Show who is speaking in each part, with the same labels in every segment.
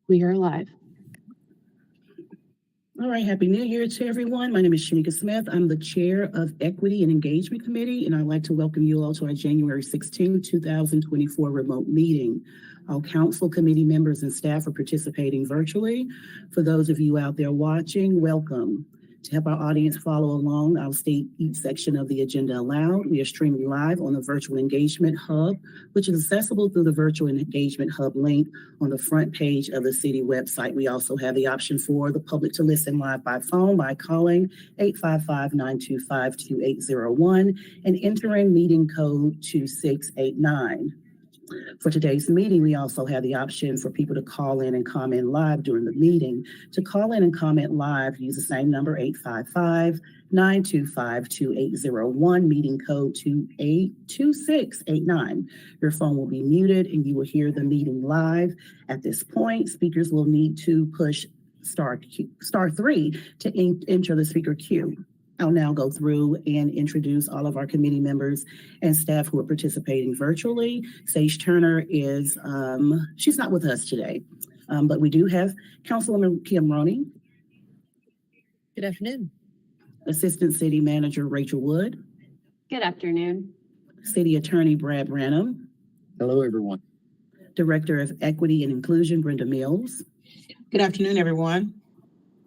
Speaker 1: We are live.
Speaker 2: All right, Happy New Year to everyone. My name is Shanika Smith. I'm the chair of Equity and Engagement Committee, and I'd like to welcome you all to our January 16, 2024 remote meeting. All council committee members and staff are participating virtually. For those of you out there watching, welcome. To help our audience follow along, I'll state each section of the agenda aloud. We are streaming live on the Virtual Engagement Hub, which is accessible through the Virtual Engagement Hub link on the front page of the city website. We also have the option for the public to listen live by phone by calling 855-925-2801 and entering meeting code 2689. For today's meeting, we also have the option for people to call in and comment live during the meeting. To call in and comment live, use the same number, 855-925-2801, meeting code 2689. Your phone will be muted and you will hear the meeting live. At this point, speakers will need to push star 3 to enter the speaker queue. I'll now go through and introduce all of our committee members and staff who are participating virtually. Sage Turner is, she's not with us today, but we do have Councilwoman Kim Roney.
Speaker 3: Good afternoon.
Speaker 2: Assistant City Manager Rachel Wood.
Speaker 1: Good afternoon.
Speaker 2: City Attorney Brad Branham.
Speaker 4: Hello, everyone.
Speaker 2: Director of Equity and Inclusion Brenda Mills.
Speaker 3: Good afternoon, everyone.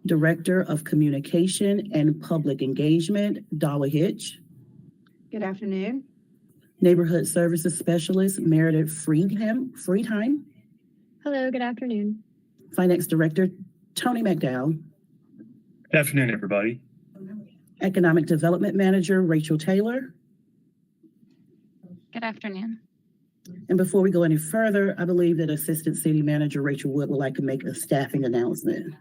Speaker 2: Director of Communication and Public Engagement, Dawa Hitch.
Speaker 1: Good afternoon.
Speaker 2: Neighborhood Services Specialist, Meredith Friedheim.
Speaker 5: Hello, good afternoon.
Speaker 2: Finance Director, Tony McDowell.
Speaker 4: Good afternoon, everybody.
Speaker 2: Economic Development Manager, Rachel Taylor.
Speaker 5: Good afternoon.
Speaker 2: And before we go any further, I believe that Assistant City Manager Rachel Wood would like to make a staffing announcement.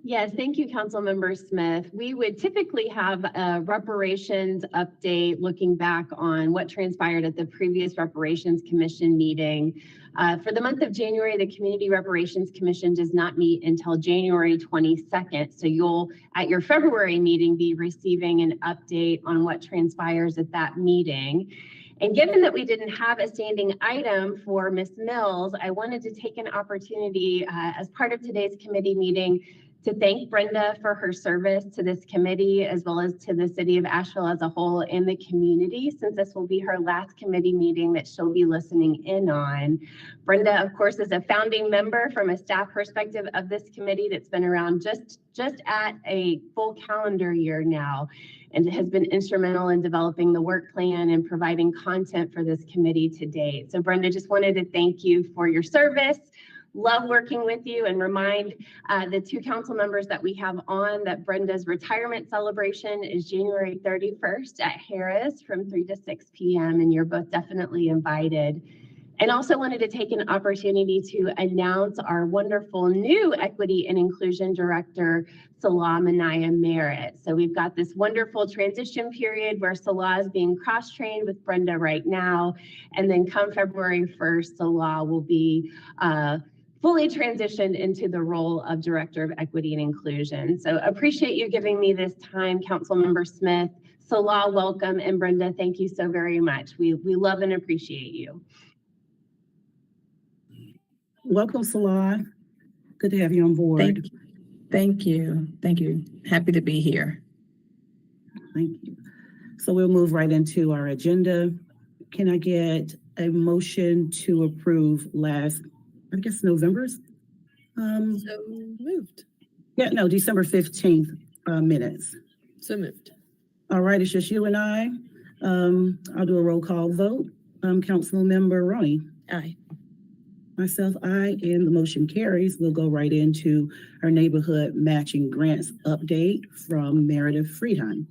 Speaker 1: Yes, thank you, Councilmember Smith. We would typically have a reparations update looking back on what transpired at the previous Reparations Commission meeting. For the month of January, the Community Reparations Commission does not meet until January 22nd. So you'll, at your February meeting, be receiving an update on what transpires at that meeting. And given that we didn't have a standing item for Ms. Mills, I wanted to take an opportunity as part of today's committee meeting to thank Brenda for her service to this committee, as well as to the city of Asheville as a whole and the community, since this will be her last committee meeting that she'll be listening in on. Brenda, of course, is a founding member from a staff perspective of this committee that's been around just at a full calendar year now, and has been instrumental in developing the work plan and providing content for this committee to date. So Brenda, just wanted to thank you for your service. Love working with you, and remind the two council members that we have on that Brenda's retirement celebration is January 31st at Harris from 3 to 6 p.m. and you're both definitely invited. And also wanted to take an opportunity to announce our wonderful new Equity and Inclusion Director, Salah Manaya Merritt. So we've got this wonderful transition period where Salah is being cross-trained with Brenda right now, and then come February 1st, Salah will be fully transitioned into the role of Director of Equity and Inclusion. So appreciate you giving me this time, Councilmember Smith. Salah, welcome, and Brenda, thank you so very much. We love and appreciate you.
Speaker 2: Welcome, Salah. Good to have you on board.
Speaker 3: Thank you. Thank you. Happy to be here.
Speaker 2: Thank you. So we'll move right into our agenda. Can I get a motion to approve November's?
Speaker 3: So moved.
Speaker 2: Yeah, no, December 15th minutes.
Speaker 3: So moved.
Speaker 2: All right, it's just you and I. I'll do a roll call vote. Councilmember Roney.
Speaker 3: Aye.
Speaker 2: Myself, aye, and the motion carries. We'll go right into our neighborhood matching grants update from Meredith Friedheim.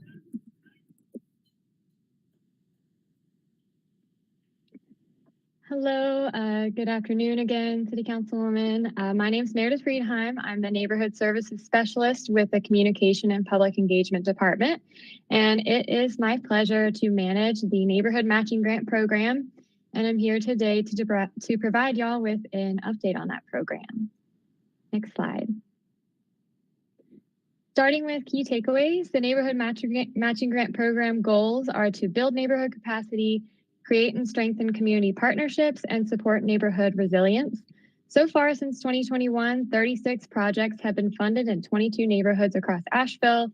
Speaker 5: Hello, good afternoon again, City Councilwoman. My name is Meredith Friedheim. I'm the Neighborhood Services Specialist with the Communication and Public Engagement Department, and it is my pleasure to manage the Neighborhood Matching Grant Program. And I'm here today to provide y'all with an update on that program. Next slide. Starting with key takeaways, the Neighborhood Matching Grant Program goals are to build neighborhood capacity, create and strengthen community partnerships, and support neighborhood resilience. So far since 2021, 36 projects have been funded in 22 neighborhoods across Asheville.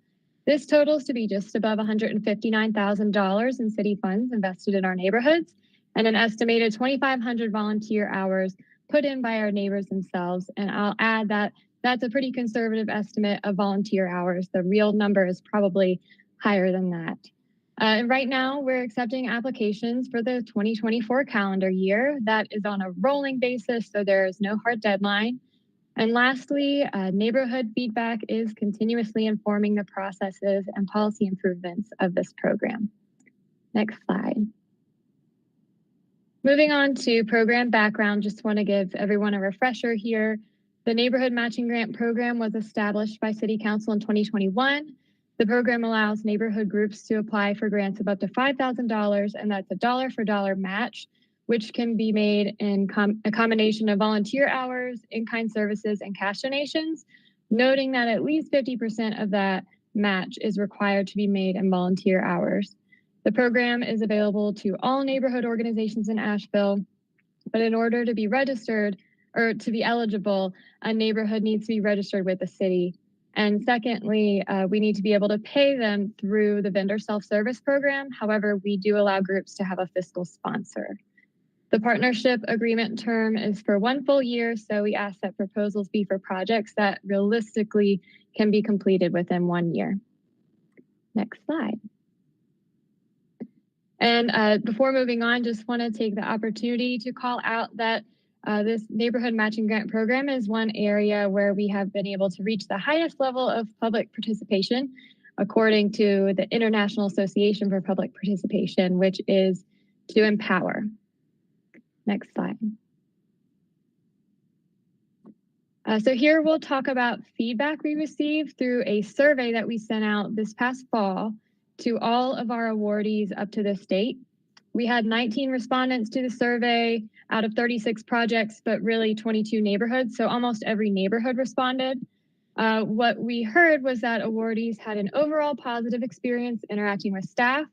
Speaker 5: This totals to be just above $159,000 in city funds invested in our neighborhoods and an estimated 2,500 volunteer hours put in by our neighbors themselves. And I'll add that that's a pretty conservative estimate of volunteer hours. The real number is probably higher than that. And right now, we're accepting applications for the 2024 calendar year. That is on a rolling basis, so there is no hard deadline. And lastly, neighborhood feedback is continuously informing the processes and policy improvements of this program. Next slide. Moving on to program background, just want to give everyone a refresher here. The Neighborhood Matching Grant Program was established by City Council in 2021. The program allows neighborhood groups to apply for grants of up to $5,000, and that's a dollar-for-dollar match, which can be made in a combination of volunteer hours, in-kind services, and cash donations, noting that at least 50% of that match is required to be made in volunteer hours. The program is available to all neighborhood organizations in Asheville, but in order to be registered or to be eligible, a neighborhood needs to be registered with the city. And secondly, we need to be able to pay them through the vendor self-service program. However, we do allow groups to have a fiscal sponsor. The partnership agreement term is for 1 full year, so we ask that proposals be for projects that realistically can be completed within 1 year. Next slide. And before moving on, just want to take the opportunity to call out that this Neighborhood Matching Grant Program is one area where we have been able to reach the highest level of public participation, according to the International Association for Public Participation, which is to empower. Next slide. So here we'll talk about feedback we received through a survey that we sent out this past fall to all of our awardees up to this date. We had 19 respondents to the survey out of 36 projects, but really 22 neighborhoods. So almost every neighborhood responded. What we heard was that awardees had an overall positive experience interacting with staff,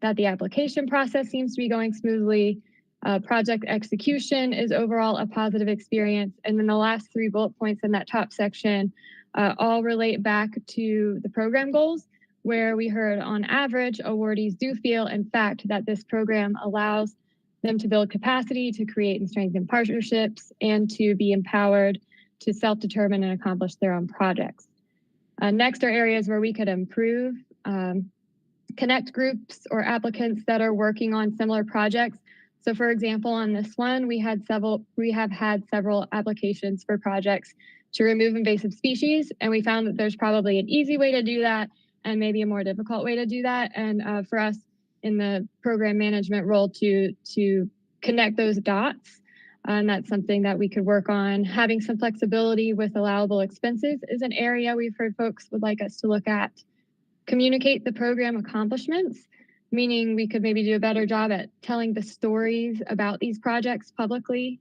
Speaker 5: that the application process seems to be going smoothly, project execution is overall a positive experience. And then the last 3 bullet points in that top section all relate back to the program goals, where we heard on average, awardees do feel, in fact, that this program allows them to build capacity, to create and strengthen partnerships, and to be empowered to self-determine and accomplish their own projects. Next are areas where we could improve, connect groups or applicants that are working on similar projects. So for example, on this one, we have had several applications for projects to remove invasive species, and we found that there's probably an easy way to do that and maybe a more difficult way to do that. And for us in the program management role to connect those dots, and that's something that we could work on. Having some flexibility with allowable expenses is an area we've heard folks would like us to look at. Communicate the program accomplishments, meaning we could maybe do a better job at telling the stories about these projects publicly.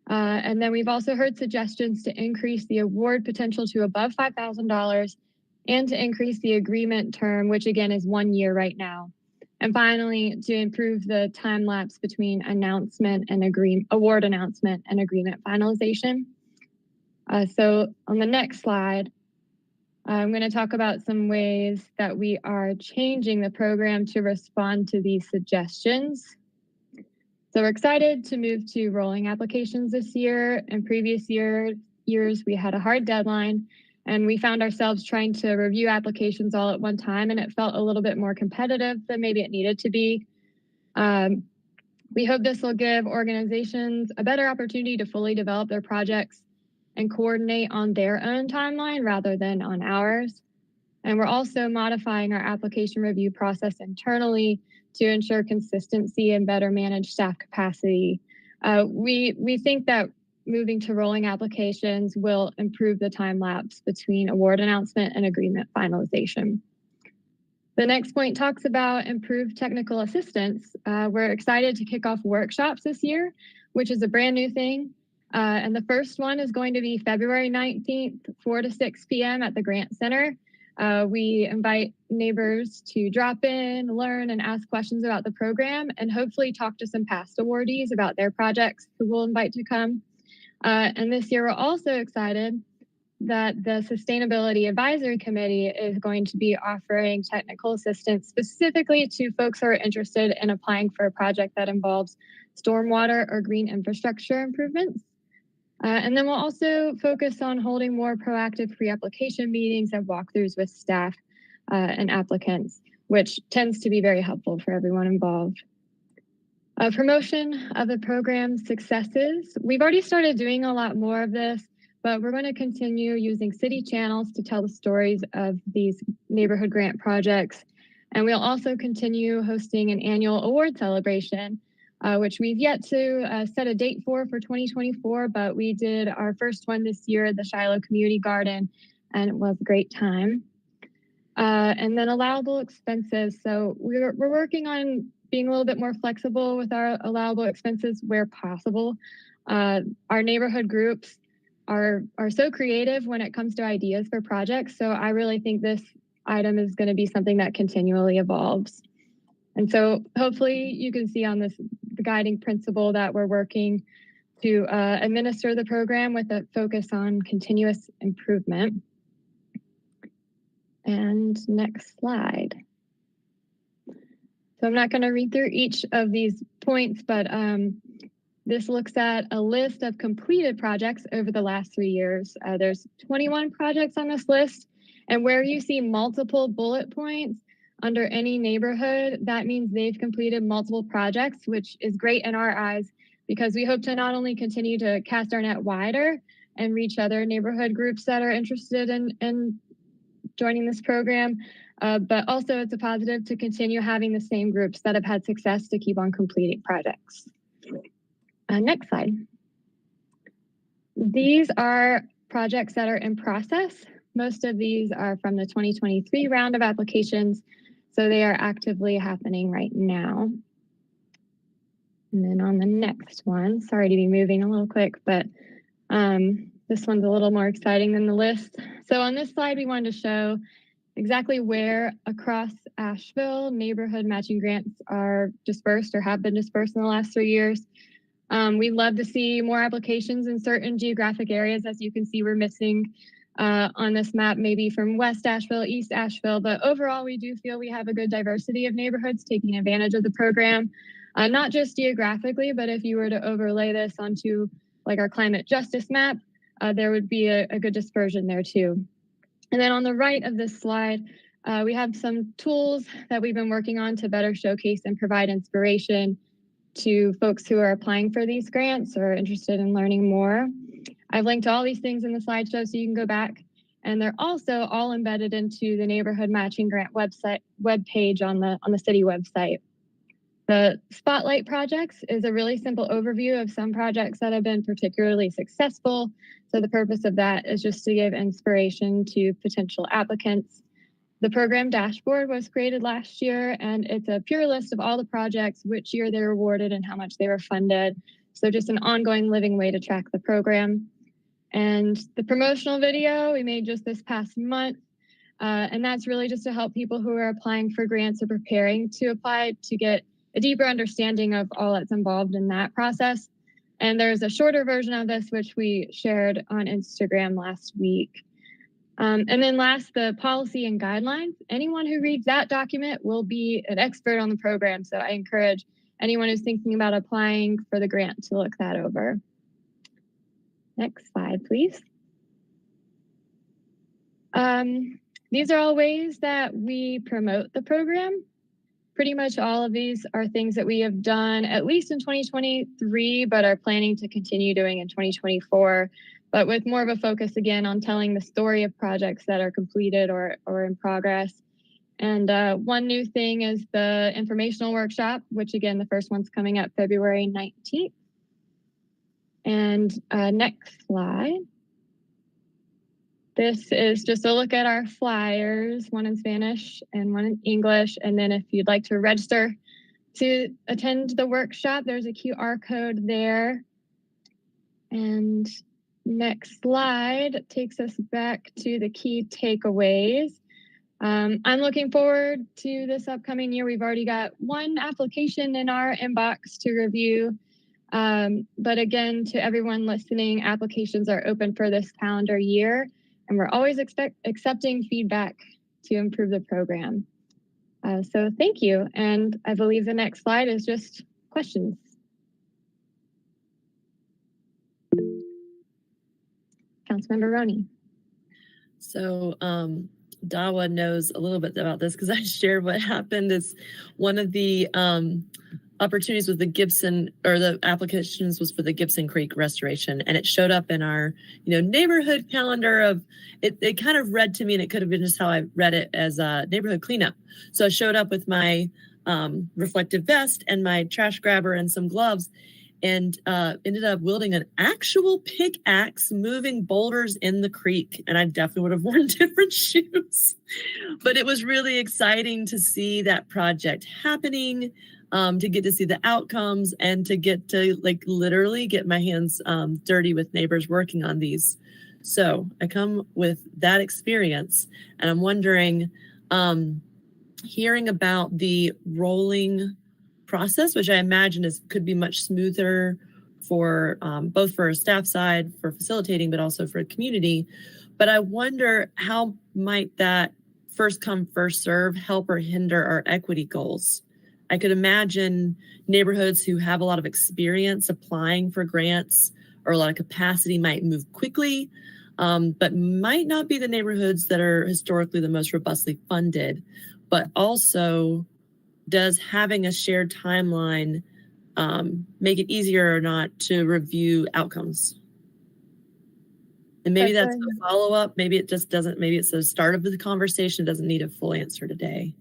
Speaker 5: And then we've also heard suggestions to increase the award potential to above $5,000 and to increase the agreement term, which again is 1 year right now. And finally, to improve the time lapse between announcement and award announcement and agreement finalization. So on the next slide, I'm going to talk about some ways that we are changing the program to respond to these suggestions. So we're excited to move to rolling applications this year. In previous years, we had a hard deadline, and we found ourselves trying to review applications all at one time, and it felt a little bit more competitive than maybe it needed to be. We hope this will give organizations a better opportunity to fully develop their projects and coordinate on their own timeline rather than on ours. And we're also modifying our application review process internally to ensure consistency and better manage staff capacity. We think that moving to rolling applications will improve the time lapse between award announcement and agreement finalization. The next point talks about improved technical assistance. We're excited to kick off workshops this year, which is a brand new thing. And the first one is going to be February 19th, 4 to 6 p.m. at the Grant Center. We invite neighbors to drop in, learn, and ask questions about the program, and hopefully talk to some past awardees about their projects who we'll invite to come. And this year, we're also excited that the Sustainability Advisory Committee is going to be offering technical assistance specifically to folks who are interested in applying for a project that involves stormwater or green infrastructure improvements. And then we'll also focus on holding more proactive pre-application meetings and walkthroughs with staff and applicants, which tends to be very helpful for everyone involved. Promotion of the program's successes. We've already started doing a lot more of this, but we're going to continue using city channels to tell the stories of these neighborhood grant projects. And we'll also continue hosting an annual award celebration, which we've yet to set a date for 2024, but we did our first one this year at the Shiloh Community Garden, and it was a great time. And then allowable expenses. So we're working on being a little bit more flexible with our allowable expenses where possible. Our neighborhood groups are so creative when it comes to ideas for projects. So I really think this item is going to be something that continually evolves. And so hopefully you can see on this the guiding principle that we're working to administer the program with a focus on continuous improvement. And next slide. So I'm not going to read through each of these points, but this looks at a list of completed projects over the last 3 years. There's 21 projects on this list, and where you see multiple bullet points under any neighborhood, that means they've completed multiple projects, which is great in our eyes because we hope to not only continue to cast our net wider and reach other neighborhood groups that are interested in joining this program, but also it's a positive to continue having the same groups that have had success to keep on completing projects. Next slide. These are projects that are in process. Most of these are from the 2023 round of applications, so they are actively happening right now. And then on the next one, sorry to be moving a little quick, but this one's a little more exciting than the list. So on this slide, we wanted to show exactly where across Asheville neighborhood matching grants are dispersed or have been dispersed in the last 3 years. We'd love to see more applications in certain geographic areas. As you can see, we're missing on this map, maybe from West Asheville, East Asheville, but overall, we do feel we have a good diversity of neighborhoods taking advantage of the program, not just geographically, but if you were to overlay this onto like our climate justice map, there would be a good dispersion there too. And then on the right of this slide, we have some tools that we've been working on to better showcase and provide inspiration to folks who are applying for these grants or interested in learning more. I've linked all these things in the slideshow so you can go back, and they're also all embedded into the neighborhood matching grant webpage on the city website. The Spotlight Projects is a really simple overview of some projects that have been particularly successful. So the purpose of that is just to give inspiration to potential applicants. The program dashboard was created last year, and it's a pure list of all the projects, which year they were awarded and how much they were funded. So just an ongoing living way to track the program. And the promotional video we made just this past month, and that's really just to help people who are applying for grants or preparing to apply to get a deeper understanding of all that's involved in that process. And there's a shorter version of this, which we shared on Instagram last week. And then last, the policy and guidelines. Anyone who reads that document will be an expert on the program. So I encourage anyone who's thinking about applying for the grant to look that over. Next slide, please. These are all ways that we promote the program. Pretty much all of these are things that we have done at least in 2023, but are planning to continue doing in 2024, but with more of a focus again on telling the story of projects that are completed or in progress. And one new thing is the informational workshop, which again, the first one's coming up February 19th. And next slide. This is just a look at our flyers, one in Spanish and one in English. And then if you'd like to register to attend the workshop, there's a QR code there. And next slide takes us back to the key takeaways. I'm looking forward to this upcoming year. We've already got one application in our inbox to review. But again, to everyone listening, applications are open for this calendar year, and we're always accepting feedback to improve the program. So thank you. And I believe the next slide is just questions. Councilmember Roney.
Speaker 6: So Dawa knows a little bit about this because I shared what happened. Is one of the opportunities with the Gibson, or the applications was for the Gibson Creek restoration, and it showed up in our neighborhood calendar of it. It kind of read to me, and it could have been just how I read it, as a neighborhood cleanup. So I showed up with my reflective vest and my trash grabber and some gloves, and ended up wielding an actual pickaxe, moving boulders in the creek. And I definitely would have worn different shoes. But it was really exciting to see that project happening, to get to see the outcomes, and to get to literally get my hands dirty with neighbors working on these. So I come with that experience, and I'm wondering, hearing about the rolling process, which I imagine could be much smoother for both for a staff side for facilitating, but also for a community. But I wonder, how might that first come, first serve help or hinder our equity goals? I could imagine neighborhoods who have a lot of experience applying for grants or a lot of capacity might move quickly, but might not be the neighborhoods that are historically the most robustly funded. But also, does having a shared timeline make it easier or not to review outcomes? And maybe that's a follow-up. Maybe it just doesn't. Maybe it's the start of the conversation. It doesn't need a full answer today.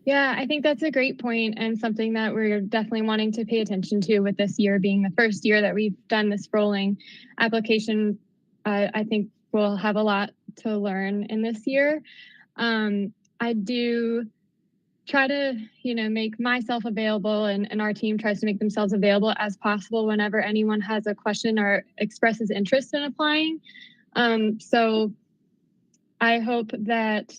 Speaker 5: Yeah, I think that's a great point, and something that we're definitely wanting to pay attention to, with this year being the first year that we've done this rolling application. I think we'll have a lot to learn in this year. I do try to, make myself available, and our team tries to make themselves available as possible whenever anyone has a question or expresses interest in applying. So I hope that,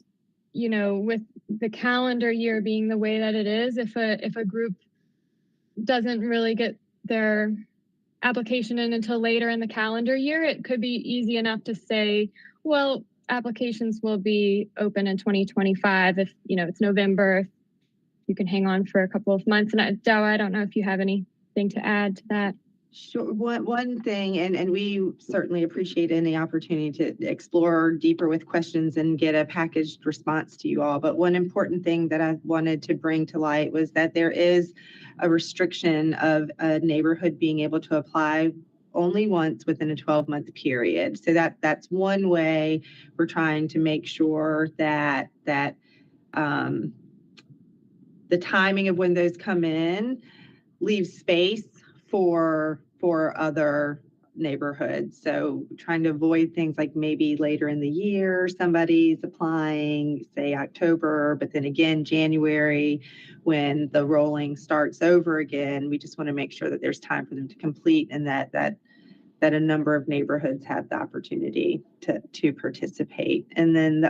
Speaker 5: with the calendar year being the way that it is, if a group doesn't really get their application in until later in the calendar year, it could be easy enough to say, well, applications will be open in 2025 if it's November. You can hang on for a couple of months. And Dawa, I don't know if you have anything to add to that.
Speaker 7: Sure. One thing, and we certainly appreciate any opportunity to explore deeper with questions and get a packaged response to you all. But one important thing that I wanted to bring to light was that there is a restriction of a neighborhood being able to apply only once within a 12-month period. So that's one way we're trying to make sure that the timing of when those come in leaves space for other neighborhoods. So trying to avoid things like maybe later in the year, somebody's applying, say October, but then again, January, when the rolling starts over again. We just want to make sure that there's time for them to complete, and that a number of neighborhoods have the opportunity to participate. And then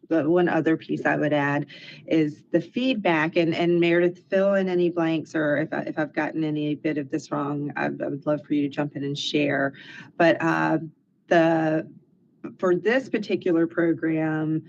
Speaker 7: the one other piece I would add is the feedback, and Meredith, fill in any blanks, or if I've gotten any bit of this wrong, I would love for you to jump in and share. But for this particular program,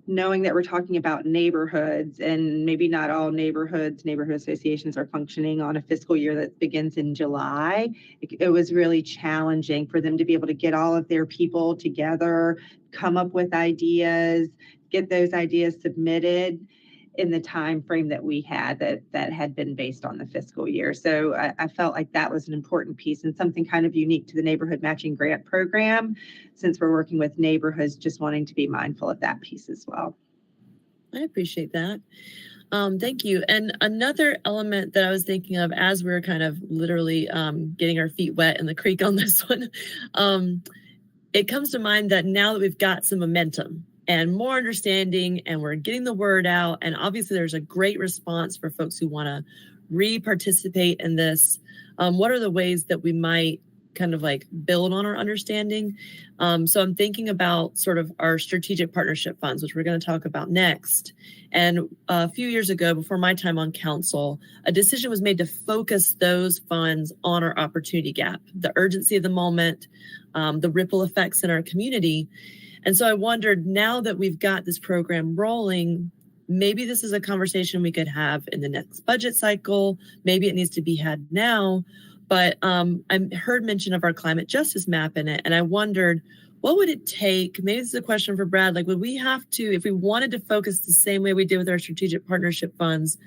Speaker 7: knowing that we're talking about neighborhoods, and maybe not all neighborhood associations are functioning on a fiscal year that begins in July, it was really challenging for them to be able to get all of their people together, come up with ideas, get those ideas submitted in the time frame that we had that had been based on the fiscal year. So I felt like that was an important piece, and something kind of unique to the neighborhood matching grant program, since we're working with neighborhoods, just wanting to be mindful of that piece as well.
Speaker 6: I appreciate that. Thank you. And another element that I was thinking of as we were kind of literally getting our feet wet in the creek on this one, it comes to mind that now that we've got some momentum and more understanding, and we're getting the word out, and obviously there's a great response for folks who want to re-participate in this, what are the ways that we might kind of like build on our understanding. So I'm thinking about sort of our strategic partnership funds, which we're going to talk about next. And a few years ago, before my time on council, a decision was made to focus those funds on our opportunity gap, the urgency of the moment, the ripple effects in our community. And so I wondered, now that we've got this program rolling, maybe this is a conversation we could have in the next budget cycle. Maybe it needs to be had now. But I heard mention of our climate justice map in it. And I wondered, what would it take? Maybe this is a question for Brad. Like, would we have to, if we wanted to focus the same way we did with our strategic partnership funds,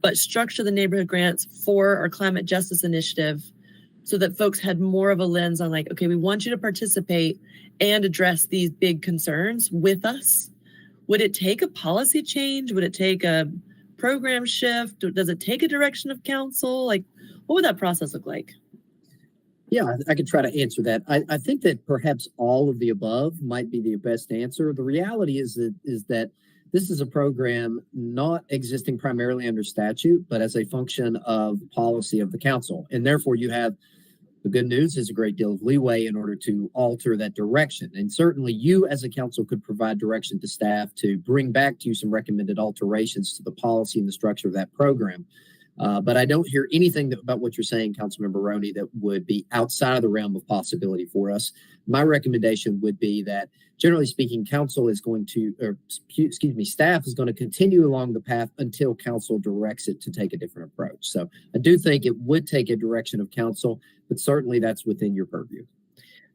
Speaker 6: but structure the neighborhood grants for our climate justice initiative so that folks had more of a lens on like, okay, we want you to participate and address these big concerns with us? Would it take a policy change? Would it take a program shift? Does it take a direction of council? Like, what would that process look like?
Speaker 8: Yeah, I could try to answer that. I think that perhaps all of the above might be the best answer. The reality is that this is a program not existing primarily under statute, but as a function of policy of the council. And therefore, you have the good news is a great deal of leeway in order to alter that direction. And certainly you as a council could provide direction to staff to bring back to you some recommended alterations to the policy and the structure of that program. But I don't hear anything about what you're saying, Councilmember Roney, that would be outside of the realm of possibility for us. My recommendation would be that, generally speaking, council is going to, or excuse me, staff is going to continue along the path until council directs it to take a different approach. So I do think it would take a direction of council, but certainly that's within your purview.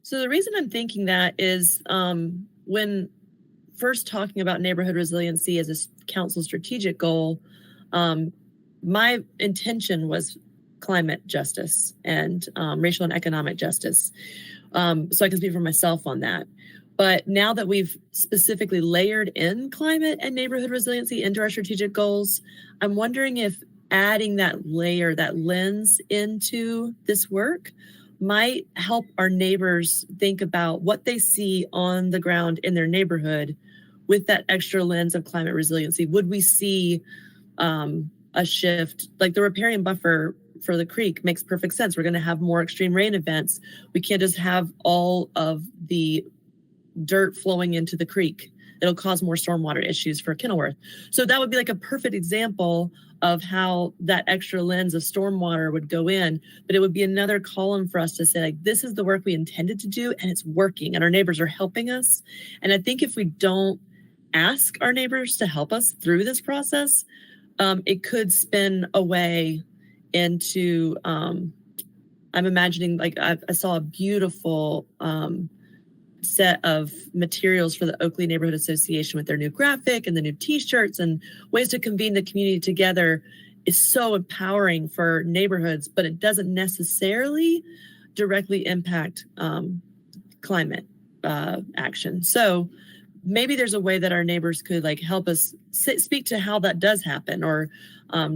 Speaker 6: So the reason I'm thinking that is when first talking about neighborhood resiliency as a council strategic goal, my intention was climate justice and racial and economic justice. So I can speak for myself on that. But now that we've specifically layered in climate and neighborhood resiliency into our strategic goals, I'm wondering if adding that layer, that lens into this work might help our neighbors think about what they see on the ground in their neighborhood with that extra lens of climate resiliency. Would we see a shift? Like the riparian buffer for the creek makes perfect sense. We're going to have more extreme rain events. We can't just have all of the dirt flowing into the creek. It'll cause more stormwater issues for Kenilworth. So that would be like a perfect example of how that extra lens of stormwater would go in, but it would be another column for us to say, like, this is the work we intended to do and it's working and our neighbors are helping us. And I think if we don't ask our neighbors to help us through this process, it could spin away into, I'm imagining, like I saw a beautiful set of materials for the Oakley Neighborhood Association with their new graphic and the new t-shirts and ways to convene the community together is so empowering for neighborhoods, but it doesn't necessarily directly impact climate action. So maybe there's a way that our neighbors could like help us speak to how that does happen, or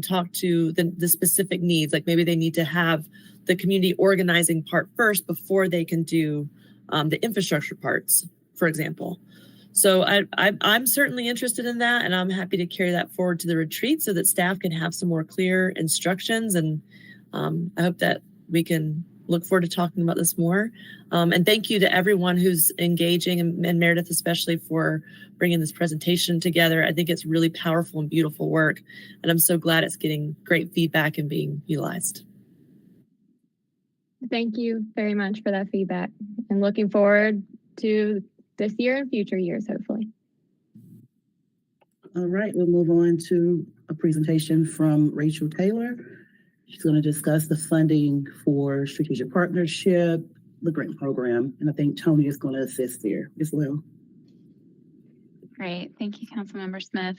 Speaker 6: talk to the specific needs. Like maybe they need to have the community organizing part first before they can do the infrastructure parts, for example. So I'm certainly interested in that, and I'm happy to carry that forward to the retreat so that staff can have some more clear instructions. And I hope that we can look forward to talking about this more. And thank you to everyone who's engaging, and Meredith especially, for bringing this presentation together. I think it's really powerful and beautiful work, and I'm so glad it's getting great feedback and being utilized.
Speaker 5: Thank you very much for that feedback, and looking forward to this year and future years, hopefully.
Speaker 2: All right, we'll move on to a presentation from Rachel Taylor. She's going to discuss the funding for strategic partnership, the grant program, and I think Tony is going to assist there as well.
Speaker 9: Great. Thank you, Councilmember Smith.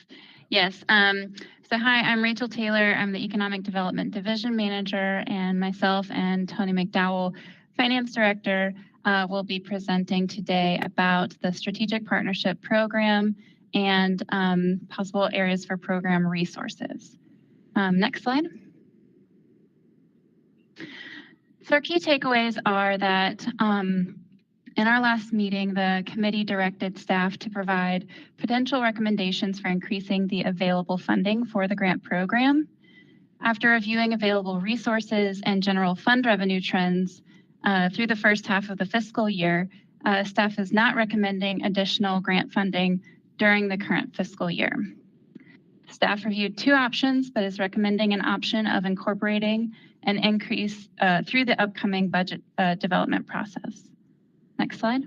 Speaker 9: Yes. So hi, I'm Rachel Taylor. I'm the Economic Development Division Manager, and myself and Tony McDowell, Finance Director, will be presenting today about the Strategic Partnership Program and possible areas for program resources. Next slide. So our key takeaways are that in our last meeting, the committee directed staff to provide potential recommendations for increasing the available funding for the grant program. After reviewing available resources and general fund revenue trends, through the first half of the fiscal year, staff is not recommending additional grant funding during the current fiscal year. Staff reviewed two options, but is recommending an option of incorporating an increase through the upcoming budget development process. Next slide.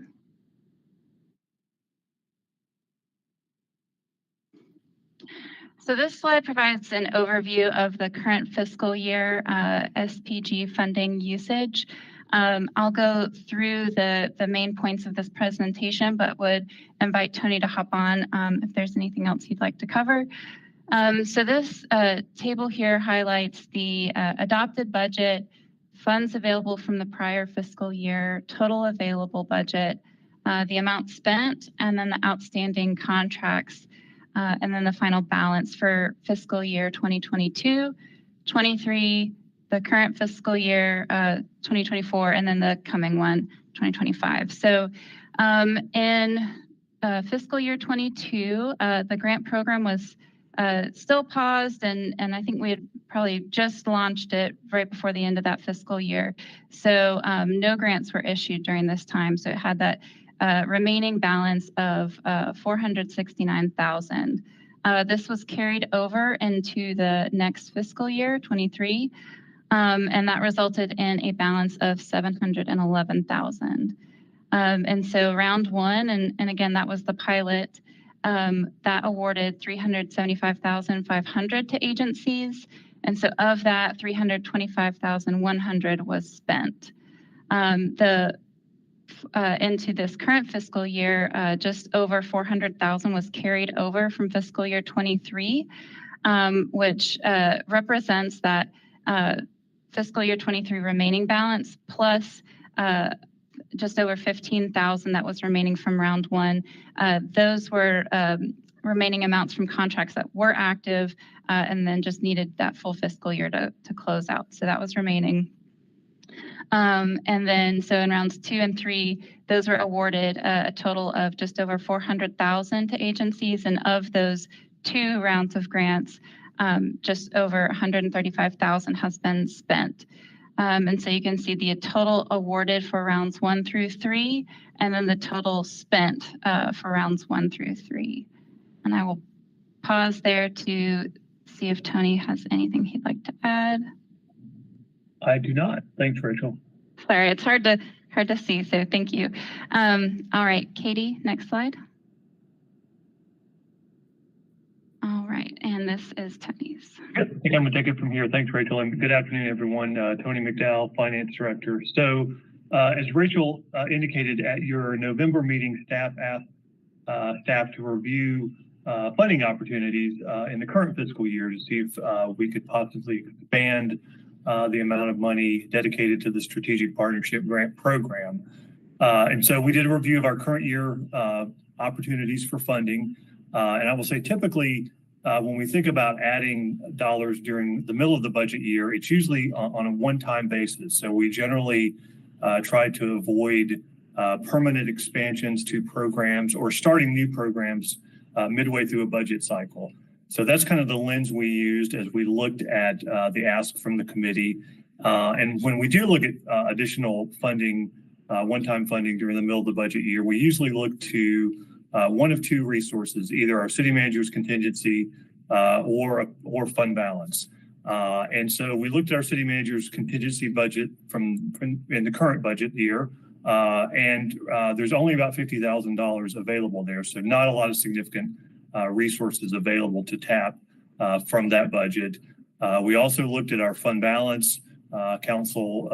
Speaker 9: So this slide provides an overview of the current fiscal year SPG funding usage. I'll go through the main points of this presentation, but would invite Tony to hop on if there's anything else you'd like to cover. So this table here highlights the adopted budget, funds available from the prior fiscal year, total available budget, the amount spent, and then the outstanding contracts, and then the final balance for fiscal year 2022, 23, the current fiscal year 2024, and then the coming one, 2025. So in fiscal year 22, the grant program was still paused, and I think we had probably just launched it right before the end of that fiscal year. So no grants were issued during this time. So it had that remaining balance of $469,000. This was carried over into the next fiscal year, 23, and that resulted in a balance of $711,000. And so round one, and again, that was the pilot, that awarded $375,500 to agencies. And so of that, $325,100 was spent. Into this current fiscal year, just over $400,000 was carried over from fiscal year 23, which represents that fiscal year 23 remaining balance plus just over $15,000 that was remaining from round one. Those were remaining amounts from contracts that were active and then just needed that full fiscal year to close out. So that was remaining. And then, so in rounds 2 and 3, those were awarded a total of just over $400,000 to agencies. And of those 2 rounds of grants, just over $135,000 has been spent. And so you can see the total awarded for rounds 1 through 3, and then the total spent for rounds 1 through 3. And I will pause there to see if Tony has anything he'd like to add.
Speaker 4: I do not. Thanks, Rachel.
Speaker 9: Sorry, it's hard to see, so thank you. All right, Katie, next slide. All right, and this is Tony's.
Speaker 4: Good. I think I'm going to take it from here. Thanks, Rachel, and good afternoon, everyone. Tony McDowell, Finance Director. So, as Rachel indicated at your November meeting, staff asked staff to review funding opportunities in the current fiscal year to see if we could possibly expand the amount of money dedicated to the Strategic Partnership Grant Program. And so we did a review of our current year opportunities for funding. And I will say typically, when we think about adding dollars during the middle of the budget year, it's usually on a one-time basis. So we generally try to avoid permanent expansions to programs or starting new programs midway through a budget cycle. So that's kind of the lens we used as we looked at the ask from the committee. And when we do look at additional funding, one-time funding during the middle of the budget year, we usually look to one of 2 resources, either our city manager's contingency or fund balance. And so we looked at our city manager's contingency budget from in the current budget year, and there's only about $50,000 available there. So not a lot of significant resources available to tap from that budget. We also looked at our fund balance. The council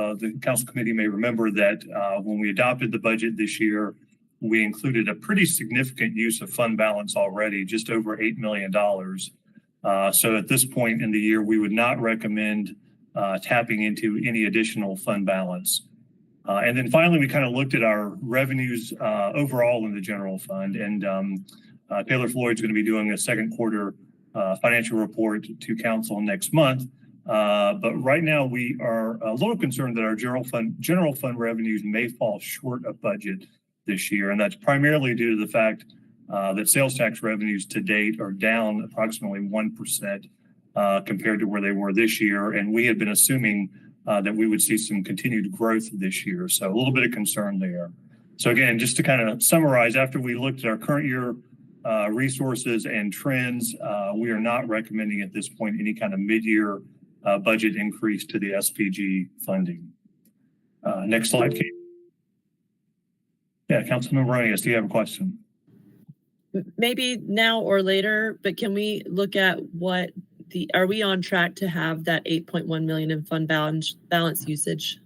Speaker 4: committee may remember that when we adopted the budget this year, we included a pretty significant use of fund balance already, just over $8 million. So at this point in the year, we would not recommend tapping into any additional fund balance. And then finally, we kind of looked at our revenues overall in the general fund, and Taylor Floyd's going to be doing a second quarter financial report to council next month. But right now we are a little concerned that our general fund revenues may fall short of budget this year. And that's primarily due to the fact that sales tax revenues to date are down approximately 1% compared to where they were this year. And we had been assuming that we would see some continued growth this year. So a little bit of concern there. So again, just to kind of summarize, after we looked at our current year resources and trends, we are not recommending at this point any kind of mid-year budget increase to the SPG funding. Next slide, Kate. Yeah, Councilmember Ronias, do you have a question?
Speaker 6: Maybe now or later, but can we look at are we on track to have that 8.1 million in fund balance usage?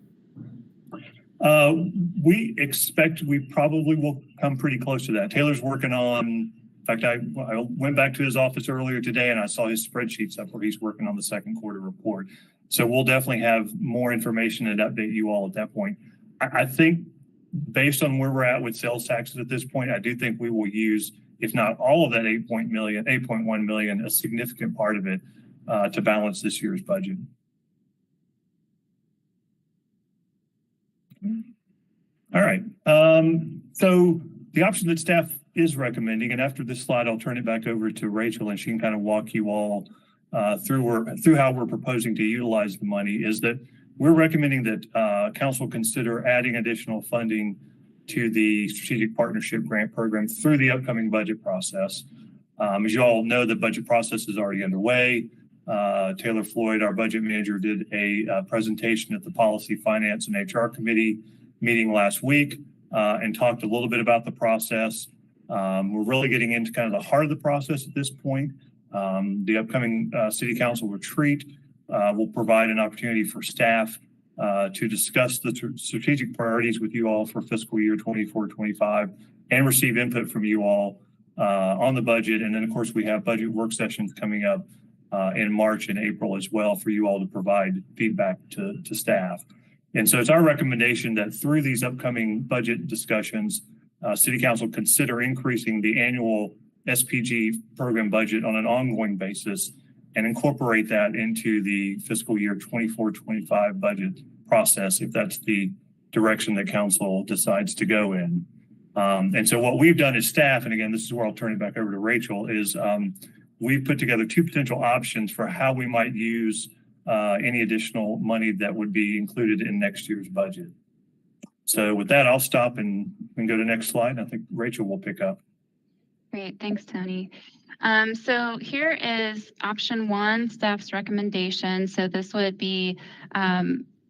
Speaker 4: We expect we probably will come pretty close to that. Taylor's working on, in fact, I went back to his office earlier today and I saw his spreadsheets up where he's working on the second quarter report. So we'll definitely have more information and update you all at that point. I think based on where we're at with sales taxes at this point, I do think we will use, if not all of that 8.1 million, a significant part of it to balance this year's budget. All right. So the option that staff is recommending, and after this slide, I'll turn it back over to Rachel and she can kind of walk you all through how we're proposing to utilize the money, is that we're recommending that council consider adding additional funding to the Strategic Partnership Grant Program through the upcoming budget process. As you all know, the budget process is already underway. Taylor Floyd, our budget manager, did a presentation at the Policy, Finance, and HR Committee meeting last week and talked a little bit about the process. We're really getting into kind of the heart of the process at this point. The upcoming City Council retreat will provide an opportunity for staff to discuss the strategic priorities with you all for fiscal year 24-25 and receive input from you all on the budget. And then, of course, we have budget work sessions coming up in March and April as well for you all to provide feedback to staff. And so it's our recommendation that through these upcoming budget discussions, City Council consider increasing the annual SPG program budget on an ongoing basis and incorporate that into the fiscal year 24-25 budget process, if that's the direction that council decides to go in. And so what we've done as staff, and again, this is where I'll turn it back over to Rachel, is we've put together two potential options for how we might use any additional money that would be included in next year's budget. So with that, I'll stop and go to the next slide. And I think Rachel will pick up.
Speaker 9: Great, thanks, Tony. So here is option one, staff's recommendation. So this would be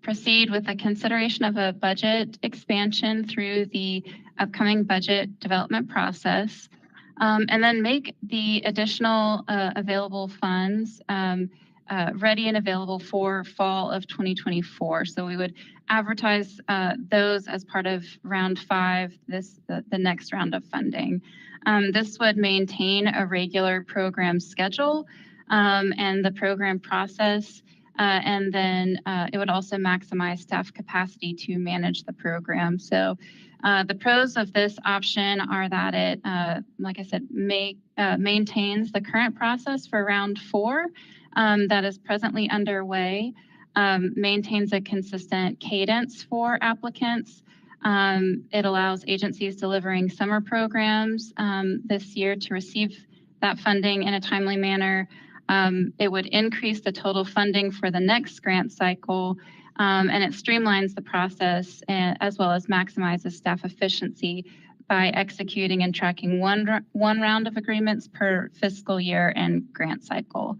Speaker 9: proceed with the consideration of a budget expansion through the upcoming budget development process, and then make the additional available funds ready and available for fall of 2024. So we would advertise those as part of round 5, the next round of funding. This would maintain a regular program schedule and the program process, and then it would also maximize staff capacity to manage the program. So the pros of this option are that it, like I said, maintains the current process for round 4 that is presently underway, maintains a consistent cadence for applicants. It allows agencies delivering summer programs this year to receive that funding in a timely manner. It would increase the total funding for the next grant cycle, and it streamlines the process as well as maximizes staff efficiency by executing and tracking one round of agreements per fiscal year and grant cycle.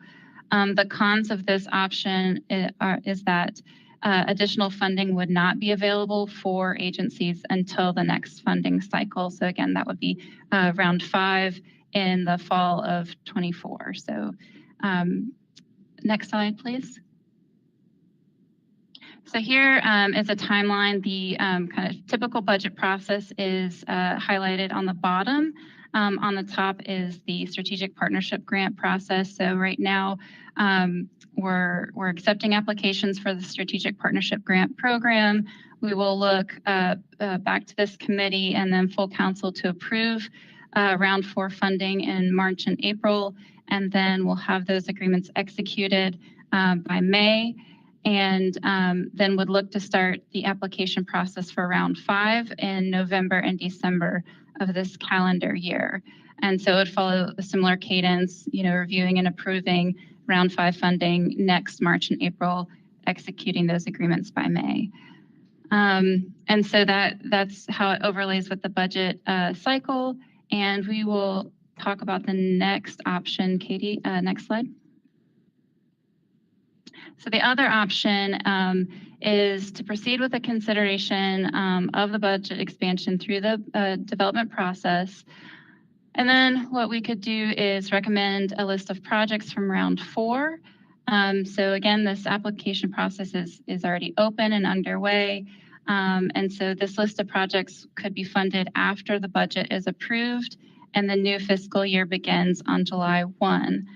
Speaker 9: The cons of this option is that additional funding would not be available for agencies until the next funding cycle. So again, that would be round 5 in the fall of 24. So next slide, please. So here is a timeline. The kind of typical budget process is highlighted on the bottom. On the top is the strategic partnership grant process. So right now, we're accepting applications for the strategic partnership grant program. We will look back to this committee and then full council to approve round 4 funding in March and April, and then we'll have those agreements executed by May, and then would look to start the application process for round 5 in November and December of this calendar year. And so it would follow a similar cadence, reviewing and approving round 5 funding next March and April, executing those agreements by May. And so that's how it overlays with the budget cycle. And we will talk about the next option. Katie, next slide. So the other option is to proceed with the consideration of the budget expansion through the development process. And then what we could do is recommend a list of projects from round 4. So again, this application process is already open and underway. And so this list of projects could be funded after the budget is approved and the new fiscal year begins on July 1.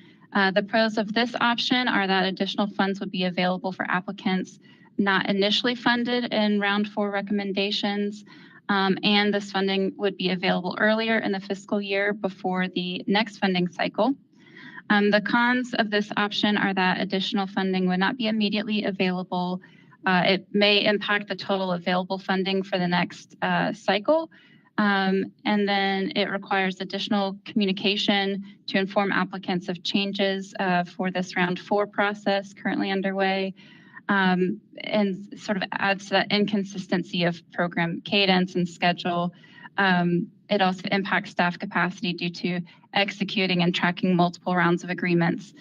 Speaker 9: The pros of this option are that additional funds would be available for applicants not initially funded in round 4 recommendations. And this funding would be available earlier in the fiscal year before the next funding cycle. The cons of this option are that additional funding would not be immediately available. It may impact the total available funding for the next cycle. And then it requires additional communication to inform applicants of changes for this round 4 process currently underway. And sort of adds to that inconsistency of program cadence and schedule. It also impacts staff capacity due to executing and tracking multiple rounds of agreements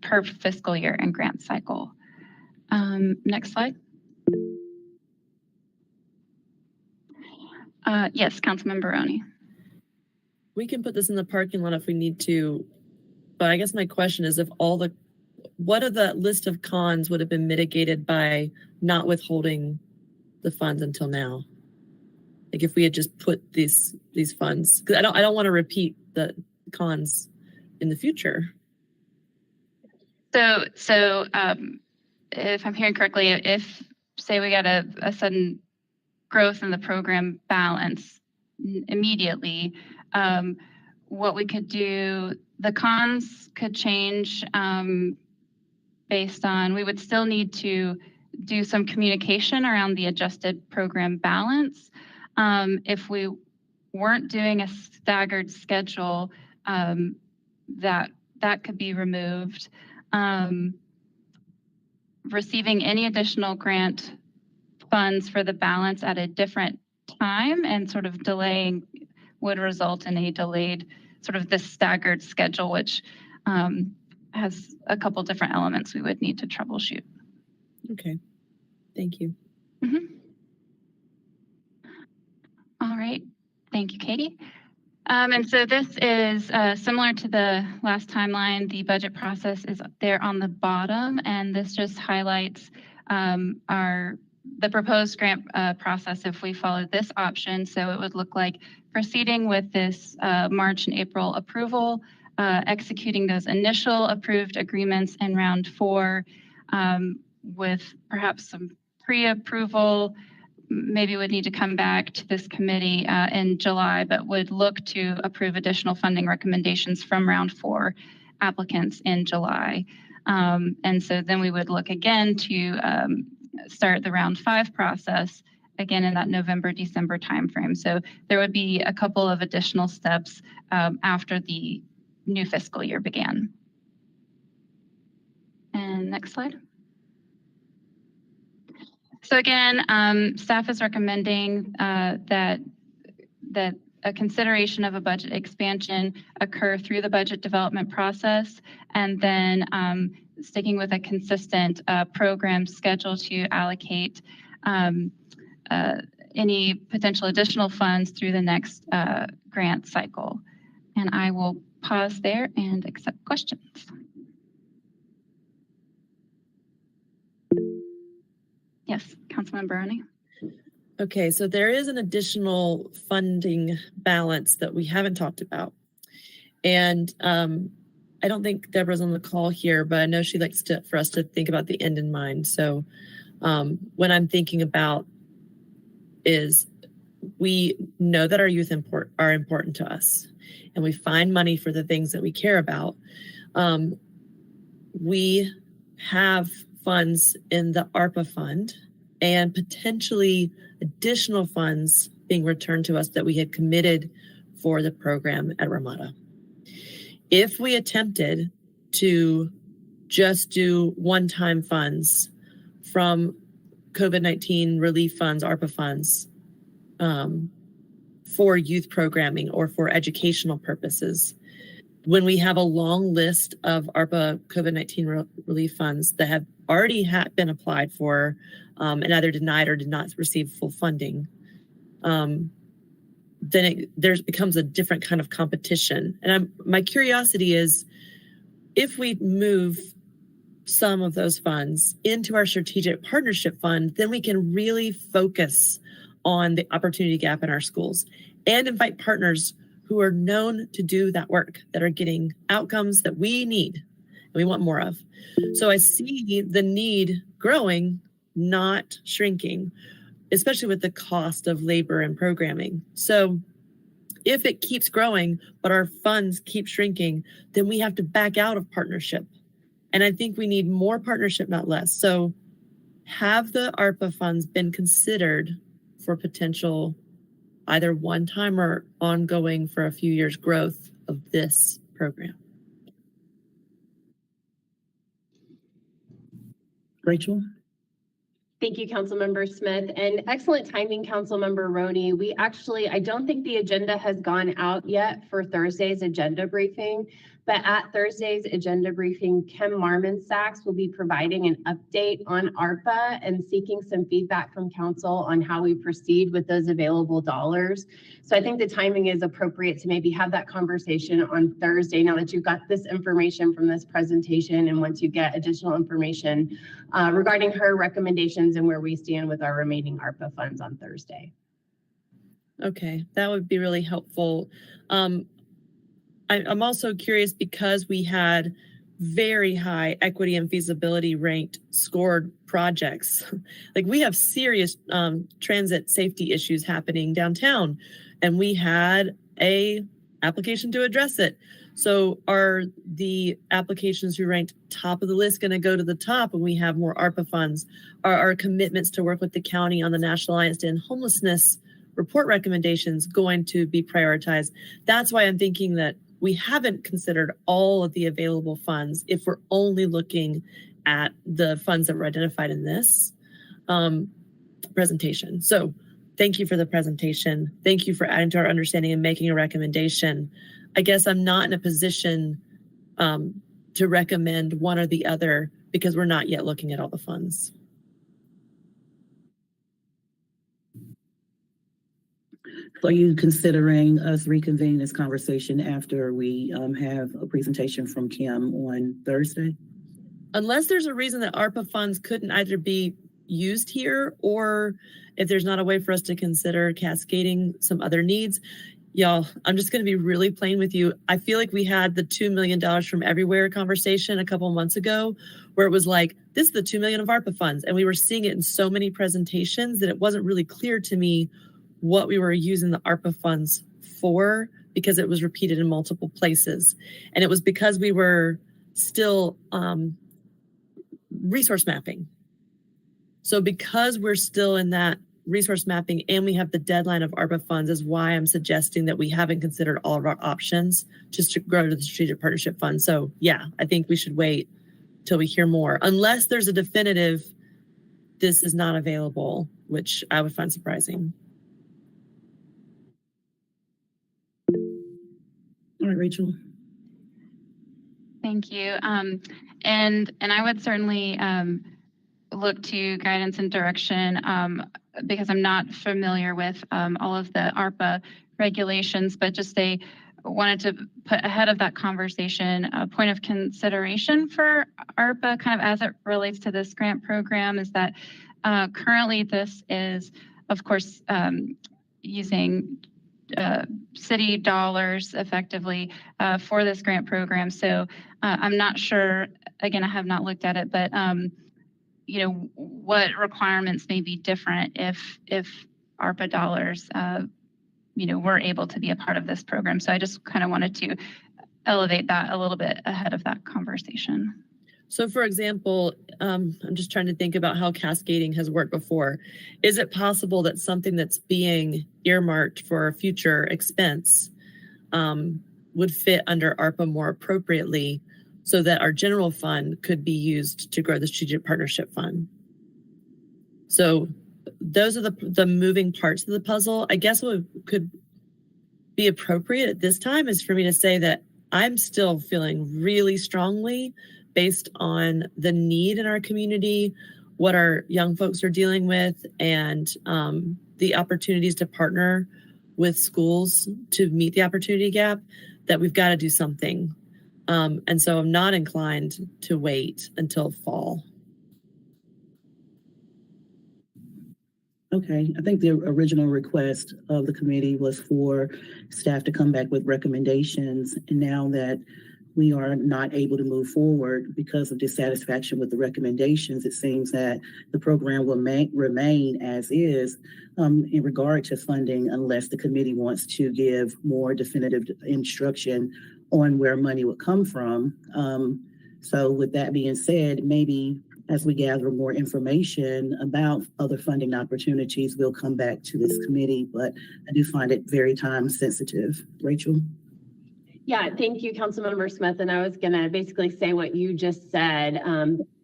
Speaker 9: per fiscal year and grant cycle. Next slide. Yes, Councilmember Roney.
Speaker 6: We can put this in the parking lot if we need to, but I guess my question is what of the list of cons would have been mitigated by not withholding the funds until now? Like if we had just put these funds, because I don't want to repeat the cons in the future.
Speaker 9: So if I'm hearing correctly, if say we got a sudden growth in the program balance immediately, what we could do, the cons could change based on, we would still need to do some communication around the adjusted program balance. If we weren't doing a staggered schedule, that could be removed. Receiving any additional grant funds for the balance at a different time and sort of delaying would result in a delayed sort of this staggered schedule, which has a couple different elements we would need to troubleshoot.
Speaker 6: Okay, thank you.
Speaker 9: Mm-hmm. All right, thank you, Katie. And so this is similar to the last timeline. The budget process is there on the bottom, and this just highlights the proposed grant process if we follow this option. So it would look like proceeding with this March and April approval, executing those initial approved agreements in round 4 with perhaps some pre-approval. Maybe would need to come back to this committee in July, but would look to approve additional funding recommendations from round 4 applicants in July. And so then we would look again to start the round 5 process again in that November, December timeframe. So there would be a couple of additional steps after the new fiscal year began. And next slide. So again, staff is recommending that a consideration of a budget expansion occur through the budget development process, and then sticking with a consistent program schedule to allocate any potential additional funds through the next grant cycle. And I will pause there and accept questions. Yes, Councilmember Roney.
Speaker 6: Okay, so there is an additional funding balance that we haven't talked about. And I don't think Deborah's on the call here, but I know she likes for us to think about the end in mind. So what I'm thinking about is we know that our youth are important to us, and we find money for the things that we care about. We have funds in the ARPA fund and potentially additional funds being returned to us that we had committed for the program at Ramada. If we attempted to just do one-time funds from COVID-19 relief funds, ARPA funds, for youth programming or for educational purposes. When we have a long list of ARPA COVID-19 relief funds that have already been applied for and either denied or did not receive full funding, then there becomes a different kind of competition. And my curiosity is, if we move some of those funds into our strategic partnership fund, then we can really focus on the opportunity gap in our schools and invite partners who are known to do that work, that are getting outcomes that we need and we want more of. So I see the need growing, not shrinking, especially with the cost of labor and programming. So if it keeps growing, but our funds keep shrinking, then we have to back out of partnership. And I think we need more partnership, not less. So have the ARPA funds been considered for potential either one-time or ongoing for a few years growth of this program?
Speaker 2: Rachel?
Speaker 1: Thank you, Councilmember Smith, and excellent timing, Councilmember Roney. I don't think the agenda has gone out yet for Thursday's agenda briefing, but at Thursday's agenda briefing, Kim Marmon-Sachs will be providing an update on ARPA and seeking some feedback from council on how we proceed with those available dollars. So I think the timing is appropriate to maybe have that conversation on Thursday, now that you've got this information from this presentation, and once you get additional information regarding her recommendations and where we stand with our remaining ARPA funds on Thursday.
Speaker 6: Okay, that would be really helpful. I'm also curious, because we had very high equity and feasibility ranked scored projects. Like, we have serious transit safety issues happening downtown, and we had a application to address it. So are the applications who ranked top of the list going to go to the top when we have more ARPA funds? Are our commitments to work with the county on the National Alliance to End Homelessness report recommendations going to be prioritized? That's why I'm thinking that we haven't considered all of the available funds if we're only looking at the funds that were identified in this presentation. So thank you for the presentation. Thank you for adding to our understanding and making a recommendation. I guess I'm not in a position to recommend one or the other because we're not yet looking at all the funds.
Speaker 2: Are you considering us reconvening this conversation after we have a presentation from Kim on Thursday?
Speaker 6: Unless there's a reason that ARPA funds couldn't either be used here, or if there's not a way for us to consider cascading some other needs. Y'all, I'm just going to be really plain with you. I feel like we had the $2 million from everywhere conversation a couple months ago, where it was like, this is the $2 million of ARPA funds. And we were seeing it in so many presentations that it wasn't really clear to me what we were using the ARPA funds for, because it was repeated in multiple places. And it was because we were still resource mapping. So because we're still in that resource mapping and we have the deadline of ARPA funds, is why I'm suggesting that we haven't considered all of our options just to grow to the strategic partnership fund. So yeah, I think we should wait till we hear more, unless there's a definitive, this is not available, which I would find surprising.
Speaker 2: All right, Rachel.
Speaker 9: Thank you. And I would certainly look to guidance and direction because I'm not familiar with all of the ARPA regulations, but just wanted to put ahead of that conversation a point of consideration for ARPA kind of as it relates to this grant program, is that currently this is, of course, using city dollars effectively for this grant program. So I'm not sure, again, I have not looked at it, but you know, what requirements may be different if ARPA dollars, you know, were able to be a part of this program. So I just kind of wanted to elevate that a little bit ahead of that conversation.
Speaker 6: So for example, I'm just trying to think about how cascading has worked before. Is it possible that something that's being earmarked for a future expense would fit under ARPA more appropriately, so that our general fund could be used to grow the strategic partnership fund? So those are the moving parts of the puzzle. I guess what could be appropriate at this time is for me to say that I'm still feeling really strongly based on the need in our community, what our young folks are dealing with, and the opportunities to partner with schools to meet the opportunity gap, that we've got to do something. And so I'm not inclined to wait until fall.
Speaker 2: Okay, I think the original request of the committee was for staff to come back with recommendations. And now that we are not able to move forward because of dissatisfaction with the recommendations, it seems that the program will remain as is in regard to funding, unless the committee wants to give more definitive instruction on where money would come from. So with that being said, maybe as we gather more information about other funding opportunities, we'll come back to this committee, but I do find it very time sensitive. Rachel?
Speaker 1: Yeah, thank you, Councilmember Smith. And I was gonna basically say what you just said.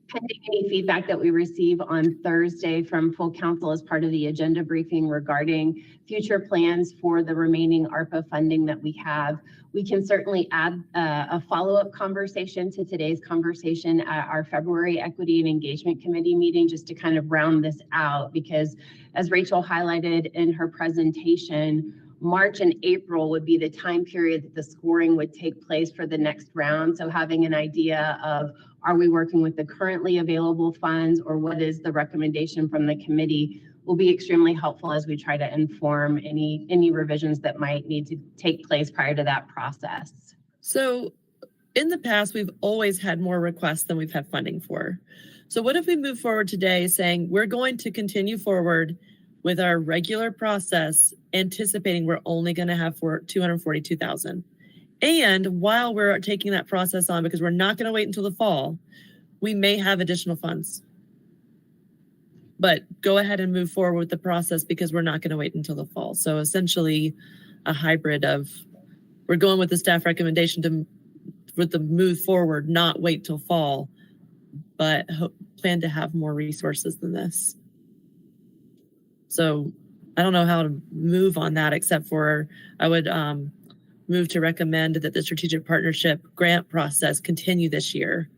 Speaker 1: Pending any feedback that we receive on Thursday from full council as part of the agenda briefing regarding future plans for the remaining ARPA funding that we have, we can certainly add a follow-up conversation to today's conversation at our February Equity and Engagement Committee meeting, just to kind of round this out, because as Rachel highlighted in her presentation, March and April would be the time period that the scoring would take place for the next round. So having an idea of, are we working with the currently available funds, or what is the recommendation from the committee, will be extremely helpful as we try to inform any revisions that might need to take place prior to that process.
Speaker 6: So in the past, we've always had more requests than we've had funding for. So what if we move forward today saying we're going to continue forward with our regular process, anticipating we're only going to have $242,000. And while we're taking that process on, because we're not going to wait until the fall, we may have additional funds. But go ahead and move forward with the process because we're not going to wait until the fall. So essentially a hybrid of, we're going with the staff recommendation with the move forward, not wait till fall, but plan to have more resources than this. So I don't know how to move on that, except for I would move to recommend that the strategic partnership grant process continue this year,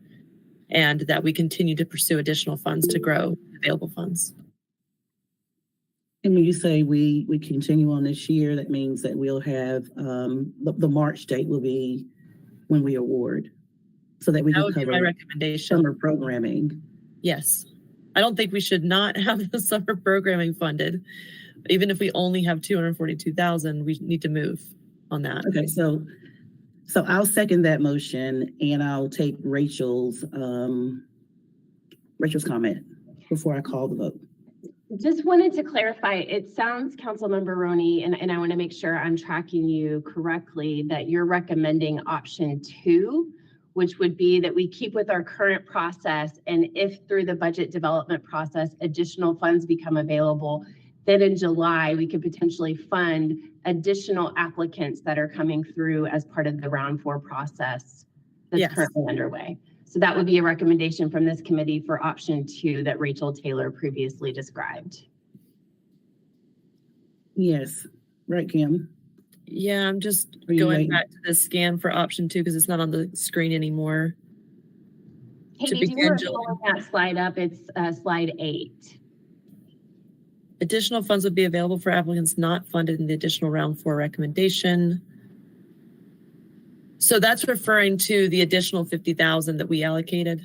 Speaker 6: and that we continue to pursue additional funds to grow available funds.
Speaker 2: And when you say we continue on this year, that means that we'll have the March date will be when we award, so that we
Speaker 6: That
Speaker 2: can
Speaker 6: would be my
Speaker 2: cover
Speaker 6: recommendation.
Speaker 2: summer programming.
Speaker 6: Yes. I don't think we should not have the summer programming funded. Even if we only have $242,000, we need to move on that.
Speaker 2: Okay, so I'll second that motion, and I'll take Rachel's comment before I call the vote.
Speaker 1: Just wanted to clarify, it sounds, Councilmember Roney, and I want to make sure I'm tracking you correctly, that you're recommending option 2, which would be that we keep with our current process, and if through the budget development process additional funds become available, then in July we could potentially fund additional applicants that are coming through as part of the round 4 process that's
Speaker 6: Yes.
Speaker 1: currently underway. So that would be a recommendation from this committee for option 2 that Rachel Taylor previously described.
Speaker 2: Yes, right, Kim?
Speaker 6: Yeah, I'm just
Speaker 2: Are you
Speaker 6: going
Speaker 2: waiting?
Speaker 6: back to the scan for option 2 because it's not on the screen anymore.
Speaker 1: Katie, do you
Speaker 6: begin
Speaker 1: want to
Speaker 6: July.
Speaker 1: pull that slide up? It's slide 8.
Speaker 6: Additional funds would be available for applicants not funded in the additional round 4 recommendation. So that's referring to the additional 50,000 that we allocated.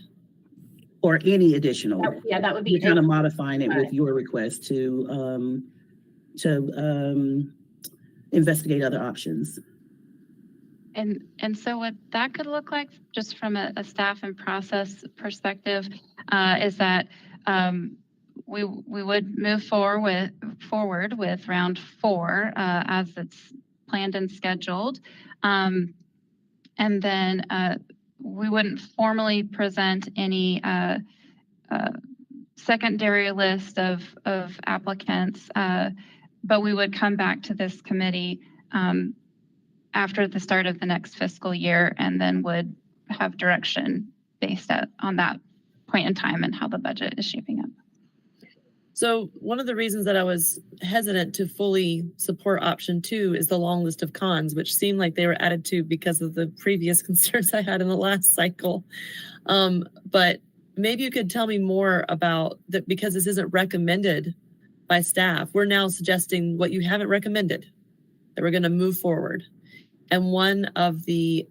Speaker 2: Or any additional?
Speaker 1: Yeah, that would be
Speaker 2: You're kind of
Speaker 1: it.
Speaker 2: modifying it with your request to investigate other options.
Speaker 9: And so what that could look like, just from a staff and process perspective, is that we would move forward with round 4 as it's planned and scheduled, and then we wouldn't formally present any secondary list of applicants, but we would come back to this committee after the start of the next fiscal year, and then would have direction based on that point in time and how the budget is shaping up.
Speaker 6: So one of the reasons that I was hesitant to fully support option 2 is the long list of cons, which seemed like they were added to because of the previous concerns I had in the last cycle. But maybe you could tell me more about that, because this isn't recommended by staff. We're now suggesting what you haven't recommended, that we're going to move forward. And one of the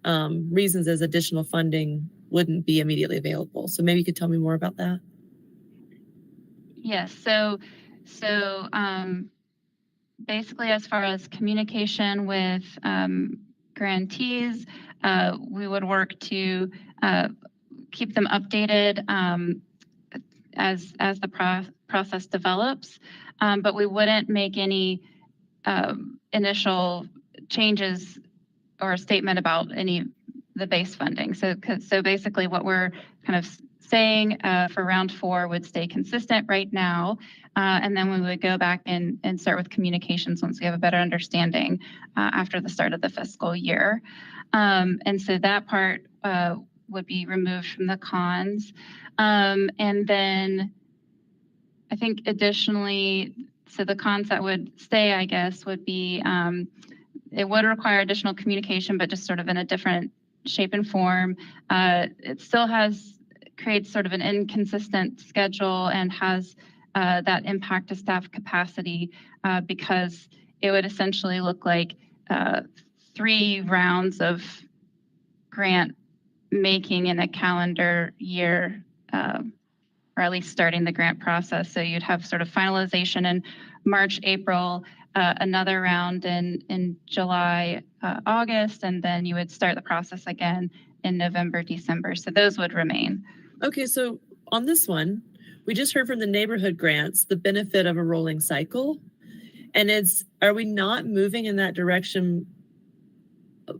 Speaker 6: reasons is additional funding wouldn't be immediately available. So maybe you could tell me more about that.
Speaker 9: Yes. So basically, as far as communication with grantees, we would work to keep them updated as the process develops, but we wouldn't make any initial changes or a statement about the base funding. So basically, what we're kind of saying for round 4 would stay consistent right now, and then we would go back and start with communications once we have a better understanding after the start of the fiscal year. And so that part would be removed from the cons. And then I think additionally, so the cons that would stay, I guess, would be it would require additional communication, but just sort of in a different shape and form. It still creates sort of an inconsistent schedule and has that impact to staff capacity because it would essentially look like 3 rounds of grant making in a calendar year, or at least starting the grant process. So you'd have sort of finalization in March, April, another round in July, August, and then you would start the process again in November, December. So those would remain.
Speaker 6: Okay, so on this one, we just heard from the neighborhood grants the benefit of a rolling cycle. And are we not moving in that direction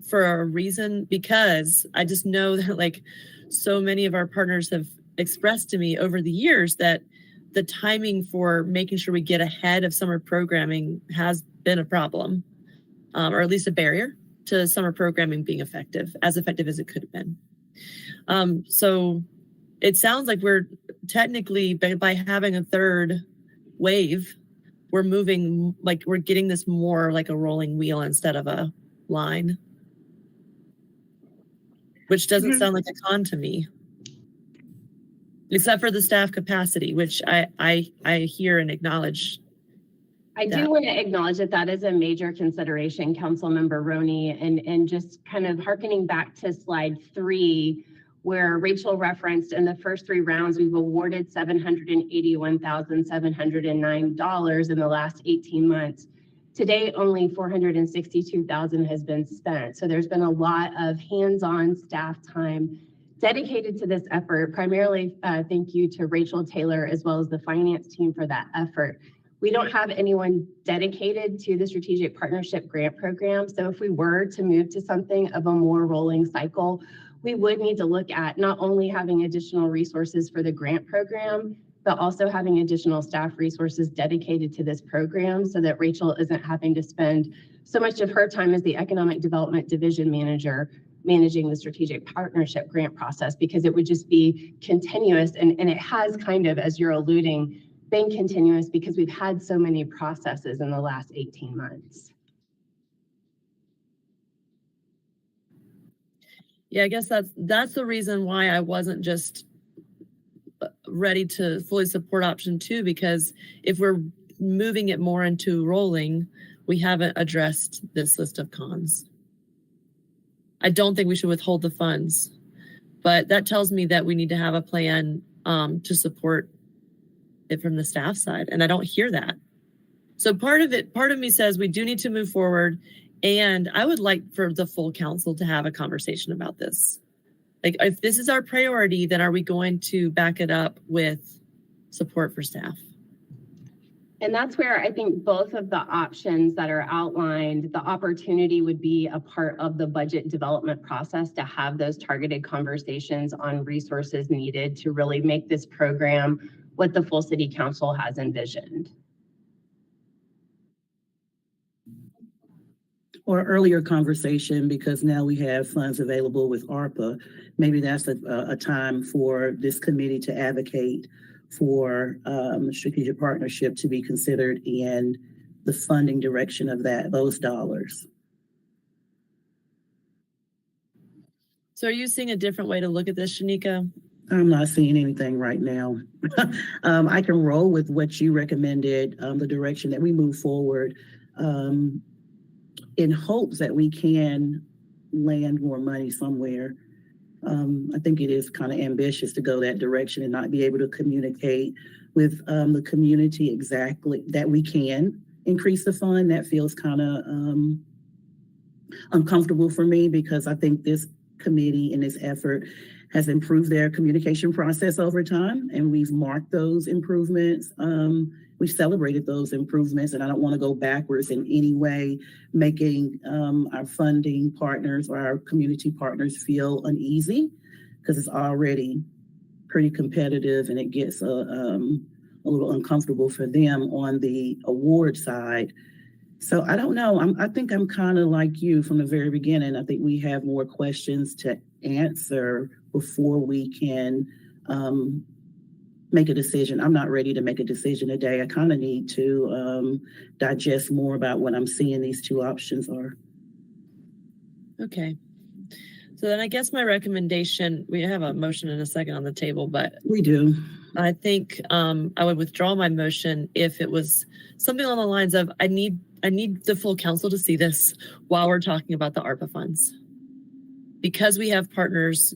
Speaker 6: for a reason? Because I just know that like so many of our partners have expressed to me over the years that the timing for making sure we get ahead of summer programming has been a problem, or at least a barrier to summer programming being as effective as it could have been. So it sounds like we're technically, by having a third wave, we're moving, like we're getting this more like a rolling wheel instead of a line, which doesn't sound like a con to me. Except for the staff capacity, which I hear and acknowledge.
Speaker 1: I do want to acknowledge that is a major consideration, Councilmember Roney, and just kind of hearkening back to slide 3, where Rachel referenced in the first 3 rounds, we've awarded $781,709 in the last 18 months. Today, only $462,000 has been spent. So there's been a lot of hands-on staff time dedicated to this effort. Primarily, thank you to Rachel Taylor as well as the finance team for that effort. We don't have anyone dedicated to the Strategic Partnership Grant Program. So if we were to move to something of a more rolling cycle, we would need to look at not only having additional resources for the grant program, but also having additional staff resources dedicated to this program so that Rachel isn't having to spend so much of her time as the Economic Development Division Manager managing the Strategic Partnership Grant process, because it would just be continuous. And it has kind of, as you're alluding, been continuous because we've had so many processes in the last 18 months.
Speaker 6: Yeah, I guess that's the reason why I wasn't just ready to fully support option 2, because if we're moving it more into rolling, we haven't addressed this list of cons. I don't think we should withhold the funds, but that tells me that we need to have a plan to support it from the staff side, and I don't hear that. So part of me says we do need to move forward, and I would like for the full council to have a conversation about this. Like, if this is our priority, then are we going to back it up with support for staff?
Speaker 1: And that's where I think both of the options that are outlined, the opportunity would be a part of the budget development process to have those targeted conversations on resources needed to really make this program what the full city council has envisioned.
Speaker 2: or earlier conversation, because now we have funds available with ARPA. Maybe that's a time for this committee to advocate for strategic partnership to be considered in the funding direction of those dollars.
Speaker 6: So are you seeing a different way to look at this, Shanika?
Speaker 2: I'm not seeing anything right now. I can roll with what you recommended, the direction that we move forward, in hopes that we can land more money somewhere. I think it is kind of ambitious to go that direction and not be able to communicate with the community exactly that we can increase the fund. That feels kind of uncomfortable for me, because I think this committee in this effort has improved their communication process over time, and we've marked those improvements. We've celebrated those improvements, and I don't want to go backwards in any way, making our funding partners or our community partners feel uneasy, because it's already pretty competitive, and it gets a little uncomfortable for them on the award side. So I don't know. I think I'm kind of like you from the very beginning. I think we have more questions to answer before we can make a decision. I'm not ready to make a decision today. I kind of need to digest more about what I'm seeing these two options are.
Speaker 6: Okay. So then I guess my recommendation, we have a motion and a second on the table, but
Speaker 2: We do.
Speaker 6: I think I would withdraw my motion if it was something along the lines of, I need the full council to see this while we're talking about the ARPA funds. Because we have partners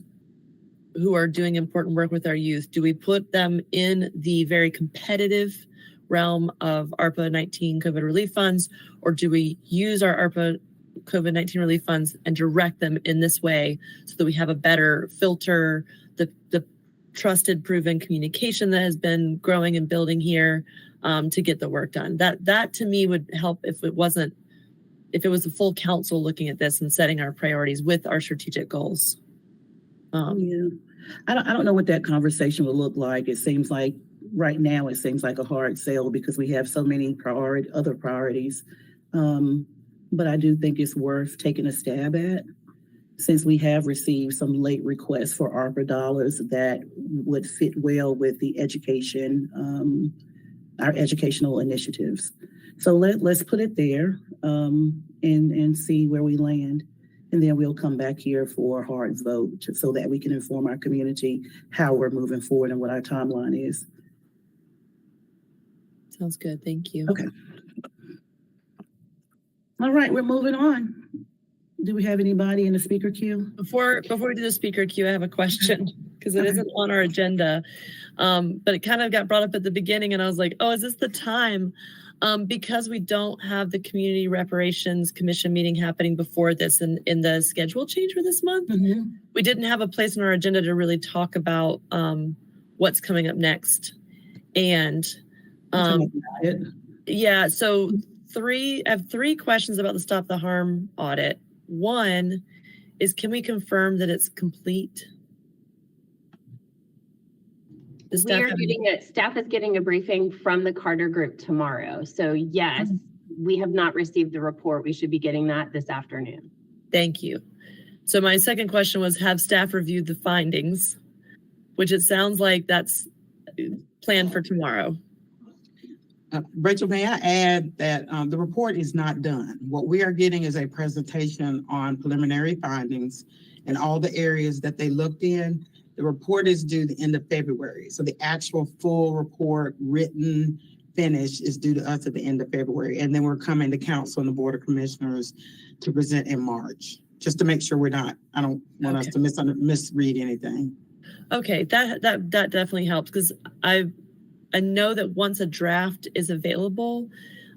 Speaker 6: who are doing important work with our youth, do we put them in the very competitive realm of ARPA 19 COVID relief funds, or do we use our ARPA COVID-19 relief funds and direct them in this way so that we have a better filter, the trusted, proven communication that has been growing and building here to get the work done? That to me would help if it was a full council looking at this and setting our priorities with our strategic goals.
Speaker 2: Yeah. I don't know what that conversation would look like. It seems like right now it seems like a hard sell because we have so many other priorities. But I do think it's worth taking a stab at, since we have received some late requests for ARPA dollars that would fit well with the education, our educational initiatives. So let's put it there and see where we land. And then we'll come back here for a hard vote so that we can inform our community how we're moving forward and what our timeline is.
Speaker 6: Sounds good. Thank you.
Speaker 2: Okay. All right, we're moving on. Do we have anybody in the speaker queue?
Speaker 6: Before we do the speaker queue, I have a question because it isn't on our agenda, but it kind of got brought up at the beginning, and I was like, oh, is this the time? Because we don't have the Community Reparations Commission meeting happening before this in the schedule change for this month, we didn't have a place on our agenda to really talk about what's coming up next. And yeah, so I have three questions about the Stop the Harm audit. One is, can we confirm that it's complete?
Speaker 1: Staff is getting a briefing from the Carter Group tomorrow. So yes, we have not received the report. We should be getting that this afternoon.
Speaker 6: Thank you. So my second question was, have staff reviewed the findings, which it sounds like that's planned for tomorrow.
Speaker 10: Rachel, may I add that the report is not done. What we are getting is a presentation on preliminary findings and all the areas that they looked in. The report is due the end of February. So the actual full report, written, finished, is due to us at the end of February. And then we're coming to council and the Board of Commissioners to present in March, just to make sure I don't want us to misread anything.
Speaker 6: Okay, that definitely helps, because I know that once a draft is available,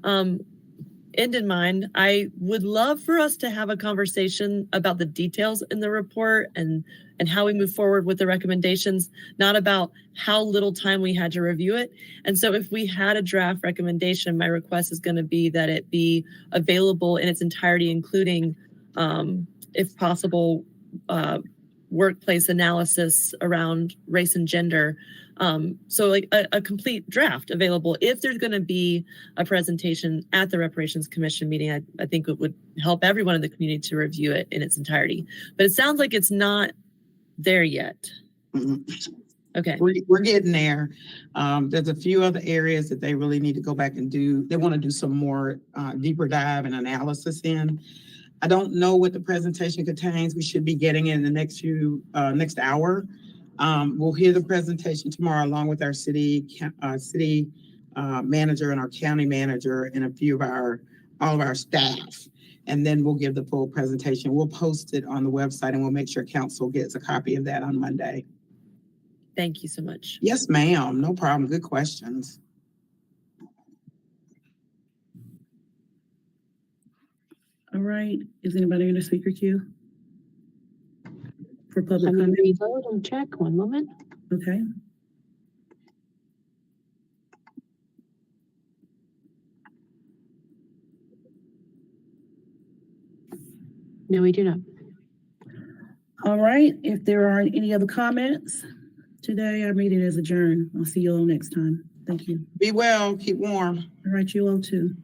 Speaker 6: end in mind, I would love for us to have a conversation about the details in the report and how we move forward with the recommendations, not about how little time we had to review it. And so if we had a draft recommendation, my request is going to be that it be available in its entirety, including, if possible, workplace analysis around race and gender. So like a complete draft available. If there's going to be a presentation at the Reparations Commission meeting, I think it would help everyone in the community to review it in its entirety. But it sounds like it's not there yet. Okay.
Speaker 10: We're getting there. There's a few other areas that they really need to go back and do. They want to do some more deeper dive and analysis in. I don't know what the presentation contains. We should be getting it in the next hour. We'll hear the presentation tomorrow along with our city manager and our county manager and all of our staff. And then we'll give the full presentation. We'll post it on the website and we'll make sure council gets a copy of that on Monday.
Speaker 6: Thank you so much.
Speaker 10: Yes, ma'am. No problem. Good questions.
Speaker 2: All right. Is anybody in the speaker queue? For public comment?
Speaker 11: Reload and check. One moment.
Speaker 2: Okay.
Speaker 11: No, we do not.
Speaker 2: All right. If there aren't any other comments today, our meeting is adjourned. I'll see you all next time. Thank you.
Speaker 10: Be well. Keep warm.
Speaker 2: All right. You all too.